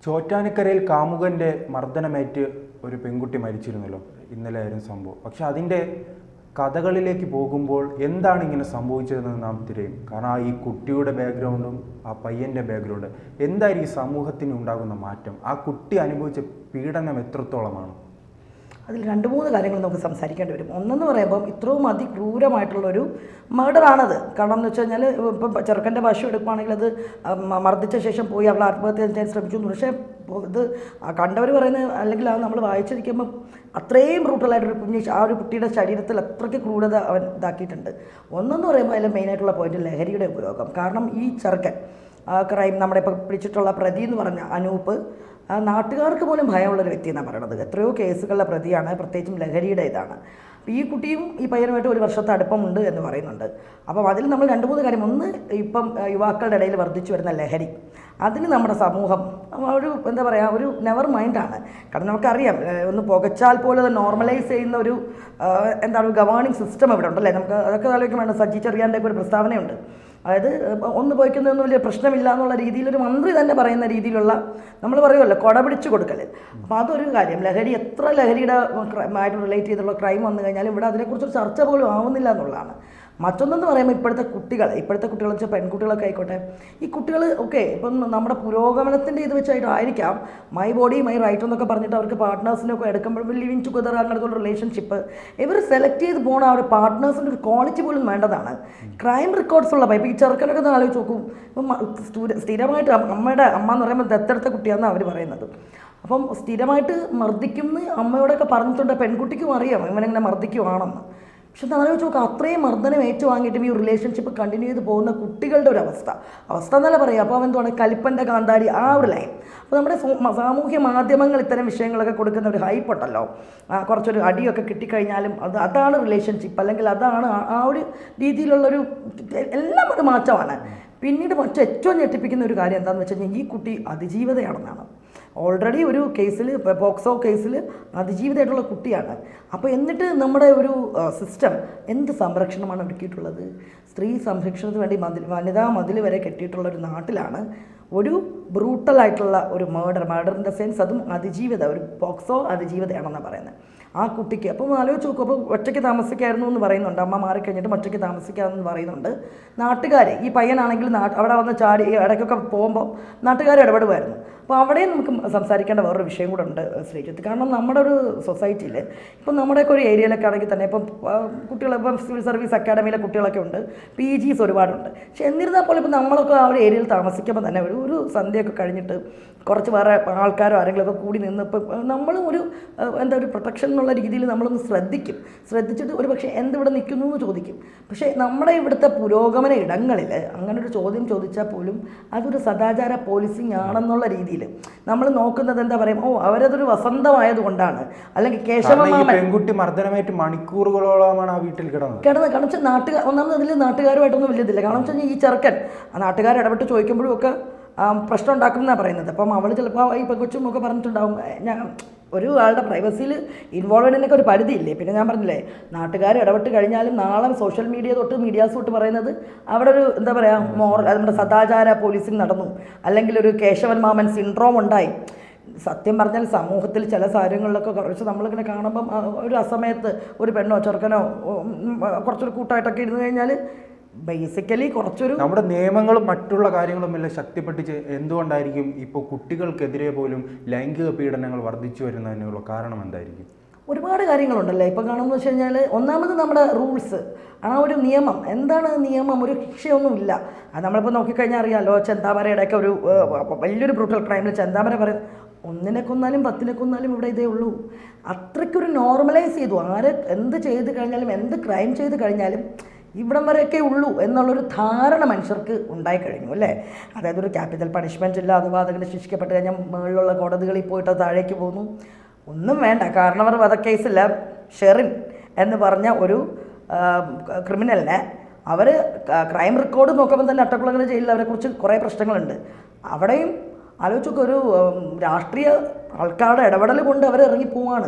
ചോറ്റാനിക്കരയിൽ കാമുകൻ്റെ മർദ്ദനമേറ്റ് ഒരു പെൺകുട്ടി മരിച്ചിരുന്നല്ലോ, ഇന്നലെ ആയിരുന്നു സംഭവം. പക്ഷെ അതിൻ്റെ കഥകളിലേക്ക് പോകുമ്പോൾ എന്താണ് ഇങ്ങനെ സംഭവിച്ചതെന്ന് നാം തിരയും. കാരണം ഈ കുട്ടിയുടെ ബാക്ക്ഗ്രൗണ്ടും ആ പയ്യൻ്റെ ബാക്ക്ഗ്രൗണ്ട് എന്തായിരിക്കും സമൂഹത്തിന് ഉണ്ടാകുന്ന മാറ്റം, ആ കുട്ടി അനുഭവിച്ച പീഡനം എത്രത്തോളമാണ്? അതിൽ 2-3 കാര്യങ്ങൾ നമുക്ക് സംസാരിക്കേണ്ടി വരും. ഒന്നെന്ന് പറയുമ്പം ഇത്രയും അതിക്രൂരമായിട്ടുള്ളൊരു മർഡറാണത്. കാരണം എന്ന് വെച്ച് കഴിഞ്ഞാൽ ഇപ്പം ചെറുക്കൻ്റെ ഭാഷ എടുക്കുകയാണെങ്കിൽ അത് മർദ്ദിച്ച ശേഷം പോയി അവൾ ആത്മഹത്യ ചെയ്യാൻ ശ്രമിച്ചു. പക്ഷേ ഇത് കണ്ടവർ പറയുന്നത്, അല്ലെങ്കിൽ അത് നമ്മൾ വായിച്ചിരിക്കുമ്പം അത്രയും ബ്രൂട്ടലായിട്ടൊരു ആ ഒരു കുട്ടിയുടെ ശരീരത്തിൽ അത്രയ്ക്ക് ക്രൂരത അവൻ ഇതാക്കിയിട്ടുണ്ട്. ഒന്നെന്ന് പറയുമ്പോൾ അതിൽ മെയിനായിട്ടുള്ള പോയിന്റ് ലഹരിയുടെ ഉപയോഗം. കാരണം ഈ ചെറുക്കൻ ക്രൈം നമ്മുടെ ഇപ്പോൾ പിടിച്ചിട്ടുള്ള പ്രതി എന്ന് പറഞ്ഞ അനൂപ് നാട്ടുകാർക്ക് പോലും ഭയമുള്ളൊരു വ്യക്തി എന്നാണ് പറയണത്. എത്രയോ കേസുകളുടെ പ്രതിയാണ്, പ്രത്യേകിച്ചും ലഹരിയുടെ ഇതാണ്. അപ്പോൾ ഈ കുട്ടിയും ഈ പയ്യനുമായിട്ട് 1 വർഷത്തെ അടുപ്പമുണ്ട് എന്ന് പറയുന്നുണ്ട്. അപ്പം അതിൽ നമ്മൾ 2-3 കാര്യം. ഒന്ന്, ഇപ്പം യുവാക്കളുടെ ഇടയിൽ വർദ്ധിച്ചു വരുന്ന ലഹരി, അതിന് നമ്മുടെ സമൂഹം ഒരു എന്താ പറയുക, ഒരു നെവർ മൈൻഡാണ്. കാരണം നമുക്കറിയാം, ഒന്ന് പുകച്ചാൽ പോലും അത് നോർമലൈസ് ചെയ്യുന്ന ഒരു എന്താണ് ഗവേണിംഗ് സിസ്റ്റം ഇവിടെ ഉണ്ടല്ലേ. നമുക്ക് അതൊക്കെ ആലോചിക്കുമ്പോൾ സജി ചെറിയാൻ്റെയൊക്കെ ഒരു പ്രസ്താവനയുണ്ട്. അതായത് ഒന്ന് പോയിക്കുന്നതൊന്നും വലിയ പ്രശ്നമില്ല എന്നുള്ള രീതിയിലൊരു മന്ത്രി തന്നെ പറയുന്ന രീതിയിലുള്ള, നമ്മൾ പറയുമല്ലോ കൊട പിടിച്ചു കൊടുക്കൽ. അപ്പോൾ അതൊരു കാര്യം. ലഹരി എത്ര ലഹരിയുടെ ആയിട്ട് റിലേറ്റ് ചെയ്തുള്ള ക്രൈം വന്നു കഴിഞ്ഞാലും ഇവിടെ അതിനെക്കുറിച്ചൊരു ചർച്ച പോലും ആവുന്നില്ല എന്നുള്ളതാണ്. മറ്റൊന്നെന്ന് പറയുമ്പോൾ ഇപ്പോഴത്തെ കുട്ടികളെന്ന് വെച്ചാൽ പെൺകുട്ടികളൊക്കെ ആയിക്കോട്ടെ, ഈ കുട്ടികൾ ഓക്കെ ഇപ്പം നമ്മുടെ പുരോഗമനത്തിൻ്റെ ഇത് വെച്ചായിട്ടായിരിക്കാം മൈ ബോഡി മൈ റൈറ്റ് എന്നൊക്കെ പറഞ്ഞിട്ട് അവർക്ക് പാർട്ട്നേഴ്സിനൊക്കെ എടുക്കുമ്പോൾ ലിവിങ് ടുഗദർ അങ്ങനത്തെ റിലേഷൻഷിപ്പ് ഇവർ സെലക്ട് ചെയ്ത് പോകുന്ന ആ ഒരു പാർട്ട്നേഴ്സിൻ്റെ ഒരു ക്വാളിറ്റി പോലും വേണ്ടതാണ്. ക്രൈം റെക്കോർഡ്സ് ഉള്ള ഇപ്പോൾ ഈ ചെറുക്കനൊക്കെ ഒന്ന് ആലോചിച്ച് നോക്കും. ഇപ്പം സ്ഥിരമായിട്ട് അമ്മയുടെ അമ്മ എന്ന് പറയുമ്പോൾ ദത്തെടുത്ത കുട്ടിയാണെന്നാണ് അവർ പറയുന്നത്. അപ്പം സ്ഥിരമായിട്ട് മർദ്ദിക്കുന്ന അമ്മയോടൊക്കെ പറഞ്ഞിട്ടുണ്ട്, പെൺകുട്ടിക്കും അറിയാം ഇവനെങ്ങനെ മർദ്ദിക്കുവാണെന്ന്. പക്ഷെ ആലോചിച്ച് നോക്കുക, അത്രയും മർദ്ദനം ഏറ്റുവാങ്ങിയിട്ടും ഈ റിലേഷൻഷിപ്പ് കണ്ടിന്യൂ ചെയ്ത് പോകുന്ന കുട്ടികളുടെ ഒരു അവസ്ഥ എന്നല്ല പറയുക. അപ്പോൾ എന്താണ് കലിപ്പൻ്റെ കാന്താരി ആ ഒരു ലൈൻ. അപ്പോൾ നമ്മുടെ സാമൂഹ്യ മാധ്യമങ്ങൾ ഇത്തരം വിഷയങ്ങളൊക്കെ കൊടുക്കുന്ന ഒരു ഹൈപ്പ് ഉണ്ടല്ലോ, കുറച്ചൊരു അടിയൊക്കെ കിട്ടിക്കഴിഞ്ഞാലും അതാണ് റിലേഷൻഷിപ്പ്, അല്ലെങ്കിൽ അതാണ് ആ ഒരു രീതിയിലുള്ളൊരു എല്ലാം ഒരു മാറ്റമാണ്. പിന്നീട് ഏറ്റവും ഞെട്ടിപ്പിക്കുന്ന ഒരു കാര്യം എന്താണെന്ന് വെച്ച് കഴിഞ്ഞാൽ ഈ കുട്ടി അതിജീവിതയാണെന്നാണ്. ഓൾറെഡി ഒരു കേസിൽ, പോക്സോ കേസിൽ അതിജീവിതമായിട്ടുള്ള കുട്ടിയാണ്. അപ്പോൾ എന്നിട്ട് നമ്മുടെ ഒരു സിസ്റ്റം എന്ത് സംരക്ഷണമാണ് ഒരുക്കിയിട്ടുള്ളത്? സ്ത്രീ സംരക്ഷണത്തിന് വേണ്ടി വനിതാ മതിൽ വരെ കെട്ടിയിട്ടുള്ള ഒരു നാട്ടിലാണ് ഒരു ബ്രൂട്ടലായിട്ടുള്ള ഒരു മർഡർ ഇൻ ദ സെൻസ്, അതും അതിജീവിത, ഒരു പോക്സോ അതിജീവിതയാണെന്നാണ് പറയുന്നത് ആ കുട്ടിക്ക്. അപ്പം ആലോചിച്ച് നോക്കും. അപ്പോൾ ഒറ്റയ്ക്ക് താമസിക്കായിരുന്നു എന്ന് പറയുന്നുണ്ട്, അമ്മ മാറിക്കഴിഞ്ഞിട്ട് ഒറ്റയ്ക്ക് താമസിക്കാമെന്ന് പറയുന്നുണ്ട്. നാട്ടുകാർ, ഈ പയ്യനാണെങ്കിൽ അവിടെ വന്ന് ചാടി ഇടയ്ക്കൊക്കെ പോകുമ്പോൾ നാട്ടുകാർ ഇടപെടുമായിരുന്നു. അപ്പോൾ അവിടെയും നമുക്ക് സംസാരിക്കേണ്ട വേറൊരു വിഷയം കൂടെ ഉണ്ട് ശ്രീജിത്ത്. കാരണം നമ്മുടെ ഒരു സൊസൈറ്റിയിൽ ഇപ്പം നമ്മുടെയൊക്കെ ഒരു ഏരിയയിലൊക്കെ ആണെങ്കിൽ തന്നെ ഇപ്പം കുട്ടികൾ, ഇപ്പം സിവിൽ സർവീസ് അക്കാഡമിയിലെ കുട്ടികളൊക്കെ ഉണ്ട്, PGs ഒരുപാടുണ്ട്. പക്ഷെ എന്നിരുന്നാൽ പോലും ഇപ്പം നമ്മളൊക്കെ ആ ഒരു ഏരിയയിൽ താമസിക്കുമ്പോൾ തന്നെ ഒരു സന്ധ്യയൊക്കെ കഴിഞ്ഞിട്ട് കുറച്ച് വേറെ ആൾക്കാരോ ആരെങ്കിലുമൊക്കെ കൂടി നിന്ന് ഇപ്പം നമ്മളും ഒരു ഒരു പ്രൊട്ടക്ഷൻ എന്നുള്ള രീതിയിൽ നമ്മളൊന്ന് ശ്രദ്ധിച്ചിട്ട് ഒരു പക്ഷേ എന്തിവിടെ നിൽക്കുന്നു എന്ന് ചോദിക്കും. പക്ഷേ നമ്മുടെ ഇവിടുത്തെ പുരോഗമന ഇടങ്ങളിൽ അങ്ങനെ ഒരു ചോദ്യം ചോദിച്ചാൽ പോലും അതൊരു സദാചാര പോലീസിങ് ആണെന്നുള്ള രീതിയിൽ നമ്മൾ നോക്കുന്നത് എന്താ പറയുക, അവരതൊരു വസന്തമായതുകൊണ്ടാണ്, അല്ലെങ്കിൽ പെൺകുട്ടി മർദ്ദനമായിട്ട് മണിക്കൂറുകളോളമാണ് ആ വീട്ടിൽ കിടന്നത്. കാരണം വെച്ചാൽ ഒന്നാമത് അതിൽ നാട്ടുകാരുമായിട്ടൊന്നും വലിയതില്ല. കാരണം വെച്ച് കഴിഞ്ഞാൽ ഈ ചെറുക്കൻ ആ നാട്ടുകാർ ഇടപെട്ട് ചോദിക്കുമ്പോഴും ഒക്കെ പ്രശ്നം ഉണ്ടാക്കും എന്നാണ് പറയുന്നത്. അപ്പം അവൾ ചിലപ്പോൾ ഈ പെൺകൊച്ചും ഒക്കെ പറഞ്ഞിട്ടുണ്ടാവും, ഞാൻ ഒരു ആളുടെ പ്രൈവസിയിൽ ഇൻവോൾവ്മെൻറ്റിനൊക്കെ ഒരു പരിധിയില്ലേ. പിന്നെ ഞാൻ പറഞ്ഞില്ലേ, നാട്ടുകാർ ഇടപെട്ട് കഴിഞ്ഞാലും നാളെ സോഷ്യൽ മീഡിയ തൊട്ട് മീഡിയാസ് തൊട്ട് പറയുന്നത് അവിടെ ഒരു എന്താ പറയുക നമ്മുടെ സദാചാര പോലീസിങ് നടന്നു, അല്ലെങ്കിൽ ഒരു കേശവൻ മാമൻ സിൻഡ്രോം ഉണ്ടായി. സത്യം പറഞ്ഞാൽ സമൂഹത്തിൽ ചില കാര്യങ്ങളിലൊക്കെ കുറച്ച് നമ്മളിങ്ങനെ കാണുമ്പം ഒരു അസമയത്ത് ഒരു പെണ്ണോ ചെറുക്കനോ കുറച്ചൊരു കൂട്ടായിട്ടൊക്കെ ഇരുന്ന് കഴിഞ്ഞാൽ ബേസിക്കലി കുറച്ചൊരു നമ്മുടെ നിയമങ്ങളും മറ്റുള്ള കാര്യങ്ങളും എല്ലാം ശക്തിപ്പെട്ടിച്ച് എന്തുകൊണ്ടായിരിക്കും ഇപ്പോൾ കുട്ടികൾക്കെതിരെ പോലും ലൈംഗിക പീഡനങ്ങൾ വർദ്ധിച്ചു വരുന്നതിനുള്ള കാരണം എന്തായിരിക്കും? ഒരുപാട് കാര്യങ്ങളുണ്ടല്ലേ. ഇപ്പം കാണുമെന്ന് വെച്ച് കഴിഞ്ഞാൽ ഒന്നാമത് നമ്മുടെ റൂൾസ്, ആ ഒരു നിയമം എന്താണ് നിയമം, ഒരു ശിക്ഷയൊന്നുമില്ല. അത് നമ്മളിപ്പോൾ നോക്കിക്കഴിഞ്ഞാൽ അറിയാമല്ലോ, ചെന്താമരയുടെയൊക്കെ ഒരു വലിയൊരു ബ്രൂട്ടൽ ക്രൈമിൽ ചെന്താമര പറയും 1 കൊന്നാലും 10 കൊന്നാലും ഇവിടെ ഇതേ ഉള്ളൂ. അത്രയ്ക്കൊരു നോർമലൈസ് ചെയ്തു. ആര് എന്ത് ചെയ്ത് കഴിഞ്ഞാലും, എന്ത് ക്രൈം ചെയ്ത് കഴിഞ്ഞാലും ഇവിടം വരെയൊക്കെ ഉള്ളൂ എന്നുള്ളൊരു ധാരണ മനുഷ്യർക്ക് ഉണ്ടായിക്കഴിഞ്ഞു അല്ലേ. അതായത് ഒരു ക്യാപിറ്റൽ പണിഷ്മെൻ്റ് ഇല്ല, അഥവാ അതിങ്ങനെ ശിക്ഷിക്കപ്പെട്ട് കഴിഞ്ഞാൽ മുകളിലുള്ള കോടതികളിൽ പോയിട്ട് താഴേക്ക് പോകുന്നു, ഒന്നും വേണ്ട. കാരണവർ വധക്കേസില്ല ഷെറിൻ എന്ന് പറഞ്ഞ ഒരു ക്രിമിനലിനെ അവർ ക്രൈം റെക്കോർഡ് നോക്കുമ്പോൾ തന്നെ അട്ടക്കുളങ്ങര ജയിലിൽ അവരെക്കുറിച്ച് കുറേ പ്രശ്നങ്ങളുണ്ട്. അവിടെയും ആലോചിച്ചൊക്കെ ഒരു രാഷ്ട്രീയ ആൾക്കാരുടെ ഇടപെടൽ കൊണ്ട് അവർ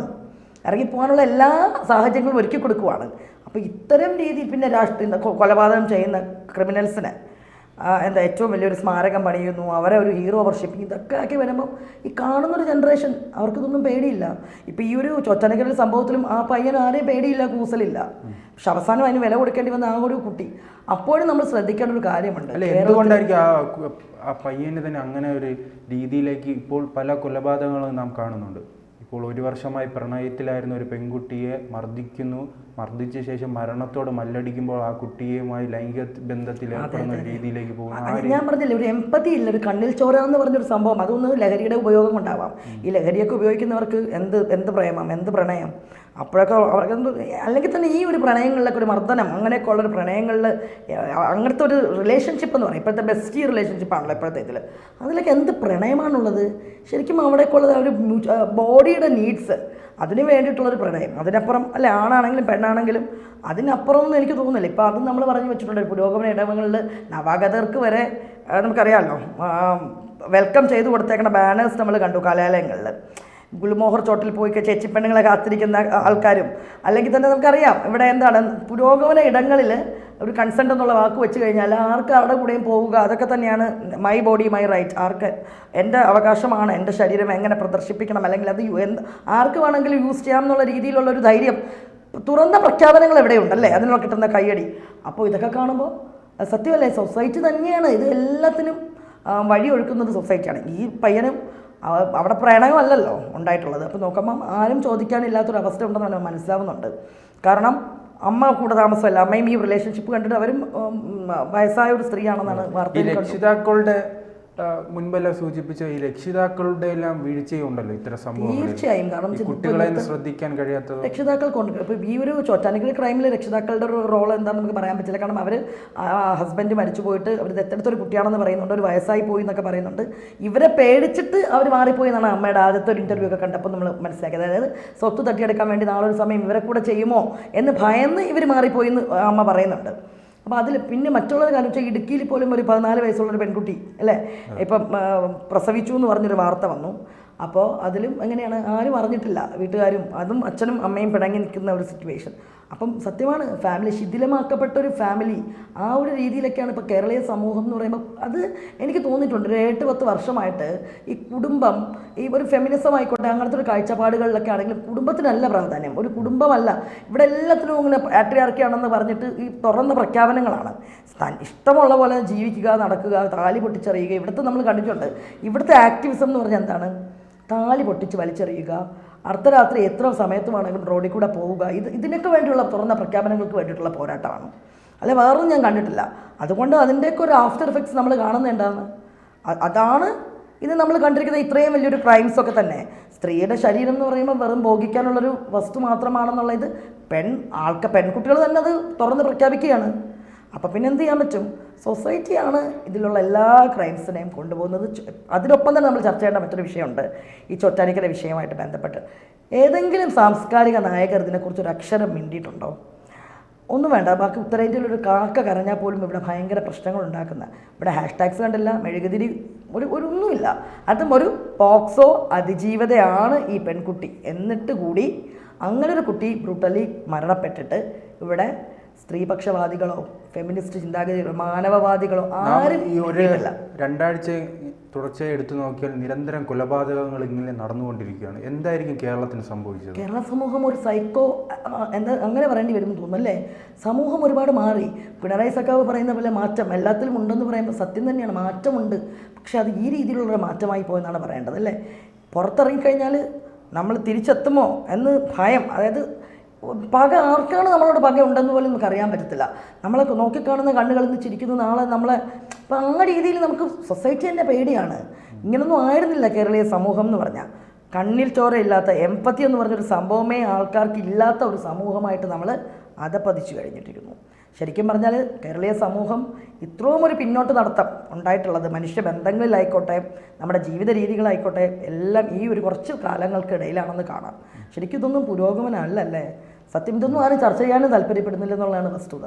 ഇറങ്ങിപ്പോകാനുള്ള എല്ലാ സാഹചര്യങ്ങളും ഒരുക്കി കൊടുക്കുവാണ്. അപ്പോൾ ഇത്തരം രീതിയിൽ പിന്നെ കൊലപാതകം ചെയ്യുന്ന ക്രിമിനൽസിന് എന്താ ഏറ്റവും വലിയൊരു സ്മാരകം പണിയുന്നു, അവരെ ഒരു ഹീറോ വർഷിപ്പിംഗ്, ഇതൊക്കെ ആക്കി വരുമ്പം ഈ കാണുന്നൊരു ജനറേഷൻ അവർക്കിതൊന്നും പേടിയില്ല. ഇപ്പോൾ ഈ ഒരു ചോറ്റാനിക്കര സംഭവത്തിലും ആ പയ്യൻ ആരെയും പേടിയില്ല, കൂസലില്ല. പക്ഷെ അവസാനം അതിന് വില കൊടുക്കേണ്ടി വന്ന ആ ഒരു കുട്ടി. അപ്പോഴും നമ്മൾ ശ്രദ്ധിക്കേണ്ട ഒരു കാര്യമുണ്ട്. അല്ല, എന്തുകൊണ്ടായിരിക്കും ആ പയ്യന് തന്നെ അങ്ങനെ ഒരു രീതിയിലേക്ക് ഇപ്പോൾ പല കൊലപാതകങ്ങളും നാം കാണുന്നുണ്ട്. ഇപ്പോൾ 1 വർഷമായി പ്രണയത്തിലായിരുന്ന ഒരു പെൺകുട്ടിയെ മർദ്ദിച്ച ശേഷം മരണത്തോട് മല്ലടിക്കുമ്പോൾ ആ കുട്ടിയുമായി ലൈംഗിക ബന്ധത്തിൽ ഏർപ്പെടുന്ന ഒരു രീതിയിലേക്ക് പോകുന്നു. ഞാൻ പറഞ്ഞില്ലേ, ഒരു എമ്പതി ഇല്ല, ഒരു കണ്ണിൽ ചോര എന്ന് പറഞ്ഞൊരു സംഭവം. അതൊന്ന് ലഹരിയുടെ ഉപയോഗം കൊണ്ടാവാം. ഈ ലഹരിയൊക്കെ ഉപയോഗിക്കുന്നവർക്ക് എന്ത് പ്രേമം, എന്ത് പ്രണയം, അപ്പോഴൊക്കെ അവർക്ക് അല്ലെങ്കിൽ തന്നെ ഈ ഒരു പ്രണയങ്ങളിലൊക്കെ ഒരു മർദ്ദനം, അങ്ങനെയൊക്കെ ഉള്ളൊരു പ്രണയങ്ങളിൽ അങ്ങനത്തെ ഒരു റിലേഷൻഷിപ്പ് എന്ന് പറയും, ഇപ്പോഴത്തെ ബെസ്റ്റി റിലേഷൻഷിപ്പാണല്ലോ ഇപ്പോഴത്തെ ഇതിൽ. അതിലൊക്കെ എന്ത് പ്രണയമാണുള്ളത്? ശരിക്കും അവിടേക്കുള്ളത് ഒരു ബോഡിയുടെ നീഡ്സ്, അതിന് വേണ്ടിയിട്ടുള്ളൊരു പ്രണയം. അതിനപ്പുറം അല്ലെ, ആണാണെങ്കിലും പെണ്ണാണെങ്കിലും അതിനപ്പുറം ഒന്നും എനിക്ക് തോന്നുന്നില്ല. ഇപ്പോൾ അതും നമ്മൾ പറഞ്ഞു വെച്ചിട്ടുണ്ട്. പുരോഗമന ഇടവകളിൽ നവാഗതർക്ക് വരെ നമുക്കറിയാമല്ലോ വെൽക്കം ചെയ്ത് കൊടുത്തേക്കുന്ന ബാനേഴ്സ് നമ്മൾ കണ്ടു കലാലയങ്ങളിൽ. ഗുൽമോഹർ ചോട്ടിൽ പോയി ചേച്ചി പെണ്ണുങ്ങളെ കാത്തിരിക്കുന്ന ആൾക്കാരും, അല്ലെങ്കിൽ തന്നെ നമുക്കറിയാം ഇവിടെ എന്താണ് പുരോഗമന ഇടങ്ങളിൽ ഒരു കൺസെൻറ്റ് എന്നുള്ള വാക്ക് വെച്ച് കഴിഞ്ഞാൽ ആർക്ക് അവിടെ കൂടെയും പോവുക, അതൊക്കെ തന്നെയാണ് മൈ ബോഡി മൈ റൈറ്റ്. ആർക്ക് എൻ്റെ അവകാശമാണ്, എൻ്റെ ശരീരം എങ്ങനെ പ്രദർശിപ്പിക്കണം, അല്ലെങ്കിൽ അത് ആർക്ക് വേണമെങ്കിലും യൂസ് ചെയ്യാം എന്നുള്ള രീതിയിലുള്ളൊരു ധൈര്യം, തുറന്ന പ്രഖ്യാപനങ്ങൾ എവിടെയുണ്ടല്ലേ, അതിനുള്ള കിട്ടുന്ന കയ്യടി. അപ്പോൾ ഇതൊക്കെ കാണുമ്പോൾ സത്യമല്ലേ, സൊസൈറ്റി തന്നെയാണ് ഇത് എല്ലാത്തിനും വഴിയൊഴുക്കുന്നത്, സൊസൈറ്റിയാണ്. ഈ പയ്യനും അവിടെ പ്രണയമല്ലല്ലോ ഉണ്ടായിട്ടുള്ളത്. അപ്പോൾ നോക്കുമ്പം ആരും ചോദിക്കാനില്ലാത്തൊരവസ്ഥ ഉണ്ടെന്ന് നമുക്ക് മനസ്സിലാവുന്നുണ്ട്. കാരണം അമ്മ കൂടെ താമസമല്ല, അമ്മയും ഈ റിലേഷൻഷിപ്പ് കണ്ടിട്ട് അവരും വയസ്സായ ഒരു സ്ത്രീയാണെന്നാണ് വാർത്തയിൽ. രക്ഷിതാക്കളുടെ മുൻപെല്ലാം സൂചിപ്പിച്ച ഈ രക്ഷിതാക്കളുടെ എല്ലാം വീഴ്ചയുണ്ടല്ലോ ഇത്തരം സംഭവം. തീർച്ചയായും, കാരണം കുട്ടികളെ ശ്രദ്ധിക്കാൻ കഴിയാത്തത് രക്ഷിതാക്കൾക്കുണ്ട്. ഇപ്പോൾ ഈ ഒരു ചോറ്റാനിക്കര ക്രൈമിൽ രക്ഷിതാക്കളുടെ ഒരു റോൾ എന്താണെന്ന് നമുക്ക് പറയാൻ പറ്റില്ല. കാരണം അവർ ഹസ്ബൻഡ് മരിച്ചു പോയിട്ട് അവർ ദത്തെടുത്തൊരു കുട്ടിയാണെന്ന് പറയുന്നുണ്ട്, ഒരു വയസ്സായി പോയി എന്നൊക്കെ പറയുന്നുണ്ട്. ഇവരെ പേടിച്ചിട്ട് അവർ മാറിപ്പോയി എന്നാണ് അമ്മയുടെ ആദ്യത്തെ ഒരു ഇൻ്റർവ്യൂ ഒക്കെ കണ്ടപ്പോൾ നമ്മൾ മനസ്സിലാക്കിയത്. അതായത് സ്വത്ത് തട്ടിയെടുക്കാൻ വേണ്ടി നാളൊരു സമയം ഇവരെ കൂടെ ചെയ്യുമോ എന്ന് ഭയന്ന് ഇവർ മാറിപ്പോയി എന്ന് അമ്മ പറയുന്നുണ്ട്. അപ്പോൾ അതിൽ പിന്നെ മറ്റുള്ളൊരു കാര്യം വെച്ചാൽ ഇടുക്കിയിൽ പോലും ഒരു 14 വയസ്സുള്ളൊരു പെൺകുട്ടി അല്ലേ ഇപ്പം പ്രസവിച്ചു എന്ന് പറഞ്ഞൊരു വാർത്ത വന്നു. അപ്പോൾ അതിലും എങ്ങനെയാണ്, ആരും അറിഞ്ഞിട്ടില്ല, വീട്ടുകാരും അതും അച്ഛനും അമ്മയും പിണങ്ങി നിൽക്കുന്ന ഒരു സിറ്റുവേഷൻ. അപ്പം സത്യമാണ്, ഫാമിലി ശിഥിലമാക്കപ്പെട്ട ഒരു ഫാമിലി, ആ ഒരു രീതിയിലൊക്കെയാണ് ഇപ്പോൾ കേരളീയ സമൂഹം എന്ന് പറയുമ്പോൾ. അത് എനിക്ക് തോന്നിയിട്ടുണ്ട് ഒരു 8-10 വർഷമായിട്ട് ഈ കുടുംബം, ഈ ഒരു ഫെമിനിസം ആയിക്കോട്ടെ അങ്ങനത്തെ ഒരു കാഴ്ചപ്പാടുകളിലൊക്കെ ആണെങ്കിലും കുടുംബത്തിനല്ല പ്രാധാന്യം, ഒരു കുടുംബമല്ല ഇവിടെ എല്ലാത്തിനും ഇങ്ങനെ പാട്രിയാർക്കിയാണെന്ന് പറഞ്ഞിട്ട് ഈ തുറന്ന പ്രഖ്യാപനങ്ങളാണ്. ഇഷ്ടമുള്ള പോലെ ജീവിക്കുക, നടക്കുക, താലി പൊട്ടിച്ചെറിയുക. ഇവിടുത്തെ നമ്മൾ കണ്ടിട്ടുണ്ട്, ഇവിടുത്തെ ആക്ടിവിസം എന്ന് പറഞ്ഞാൽ എന്താണ്, താലി പൊട്ടിച്ച് വലിച്ചെറിയുക, അർദ്ധരാത്രി എത്ര സമയത്ത് വേണമെങ്കിലും റോഡിൽ കൂടെ പോവുക. ഇതിനൊക്കെ വേണ്ടിയുള്ള തുറന്ന പ്രഖ്യാപനങ്ങൾക്ക് വേണ്ടിയിട്ടുള്ള പോരാട്ടമാണ്, അല്ലെ വേറൊന്നും ഞാൻ കണ്ടിട്ടില്ല. അതുകൊണ്ട് അതിൻ്റെയൊക്കെ ഒരു ആഫ്റ്റർ എഫക്ട്സ് നമ്മൾ കാണുന്നത് എന്താണ്, അതാണ് ഇത് നമ്മൾ കണ്ടിരിക്കുന്ന ഇത്രയും വലിയൊരു ക്രൈംസൊക്കെ തന്നെ. സ്ത്രീയുടെ ശരീരം എന്ന് പറയുമ്പോൾ വെറും ഭോഗിക്കാനുള്ളൊരു വസ്തു മാത്രമാണെന്നുള്ള ഇത് പെൺകുട്ടികൾ തന്നെ അത് തുറന്ന് പ്രഖ്യാപിക്കുകയാണ്. അപ്പോൾ പിന്നെ എന്ത് ചെയ്യാൻ പറ്റും? സൊസൈറ്റിയാണ് ഇതിലുള്ള എല്ലാ ക്രൈംസിനെയും കൊണ്ടുപോകുന്നത്. അതിനൊപ്പം തന്നെ നമ്മൾ ചർച്ച ചെയ്യേണ്ട മറ്റൊരു വിഷയമുണ്ട് ഈ ചോറ്റാനിക്കര വിഷയമായിട്ട് ബന്ധപ്പെട്ട്. ഏതെങ്കിലും സാംസ്കാരിക നായകർ ഇതിനെക്കുറിച്ചൊരു അക്ഷരം മിണ്ടിയിട്ടുണ്ടോ? ഒന്നും വേണ്ട, ബാക്കി ഉത്തരേന്ത്യയിലൊരു കാക്ക കരഞ്ഞാൽ പോലും ഇവിടെ ഭയങ്കര പ്രശ്നങ്ങൾ ഉണ്ടാക്കുന്ന, ഇവിടെ ഹാഷ്ടാഗ്സ് കണ്ടില്ല, മെഴുകുതിരി ഒന്നുമില്ല. അതും ഒരു പോക്സോ അതിജീവതയാണ് ഈ പെൺകുട്ടി. എന്നിട്ട് കൂടി അങ്ങനൊരു കുട്ടി ബ്രൂട്ടലി മരണപ്പെട്ടിട്ട് ഇവിടെ സ്ത്രീപക്ഷവാദികളോ ഫെമിനിസ്റ്റ് ചിന്താഗതികളോ മാനവവാദികളോ ആരും ഈ ഒരു 2 ആഴ്ച തുടർച്ചയായി എടുത്തു നോക്കിയാൽ നിരന്തരം കൊലപാതകങ്ങൾ ഇങ്ങനെ നടന്നുകൊണ്ടിരിക്കുകയാണ്. എന്തായിരിക്കും കേരളത്തിന് സംഭവിച്ചത്? കേരള സമൂഹം ഒരു സൈക്കോ അങ്ങനെ പറയേണ്ടി വരും തോന്നുന്നു അല്ലേ? സമൂഹം ഒരുപാട് മാറി. പിണറായി സഖാവ് പറയുന്ന പോലെ മാറ്റം എല്ലാത്തിലും ഉണ്ടെന്ന് പറയുമ്പോൾ സത്യം തന്നെയാണ്, മാറ്റമുണ്ട്. പക്ഷെ അത് ഈ രീതിയിലുള്ളൊരു മാറ്റമായി പോയെന്നാണ് പറയേണ്ടത് അല്ലേ? പുറത്തിറങ്ങിക്കഴിഞ്ഞാൽ നമ്മൾ തിരിച്ചെത്തുമോ എന്ന് ഭയം. അതായത് പക ആർക്കാണ് നമ്മളോട് പക ഉണ്ടെന്ന് പോലും നമുക്ക് അറിയാൻ പറ്റത്തില്ല. നമ്മളെ നോക്കിക്കാണുന്ന കണ്ണുകളിൽ നിന്ന് ചിരിക്കുന്ന നാളെ നമ്മളെ അപ്പം ആ രീതിയിൽ നമുക്ക് സൊസൈറ്റി തന്നെ പേടിയാണ്. ഇങ്ങനൊന്നും ആയിരുന്നില്ല കേരളീയ സമൂഹം എന്ന് പറഞ്ഞാൽ. കണ്ണിൽ ചോരയില്ലാത്ത എംപതി എന്ന് പറഞ്ഞൊരു സംഭവമേ ആൾക്കാർക്ക് ഇല്ലാത്ത ഒരു സമൂഹമായിട്ട് നമ്മൾ അധപ്പതിച്ചു കഴിഞ്ഞിട്ടിരുന്നു. ശരിക്കും പറഞ്ഞാൽ കേരളീയ സമൂഹം ഇത്രയും ഒരു പിന്നോട്ട് നടത്തം ഉണ്ടായിട്ടുള്ളത് മനുഷ്യബന്ധങ്ങളിലായിക്കോട്ടെ നമ്മുടെ ജീവിത രീതികളായിക്കോട്ടെ എല്ലാം ഈ ഒരു കുറച്ച് കാലങ്ങൾക്കിടയിലാണെന്ന് കാണാം. ശരിക്കും ഇതൊന്നും പുരോഗമനമല്ലല്ലേ? സത്യം ഇതൊന്നും ആരും ചർച്ച ചെയ്യാനും താല്പര്യപ്പെടുന്നില്ല എന്നുള്ളതാണ് വസ്തുത.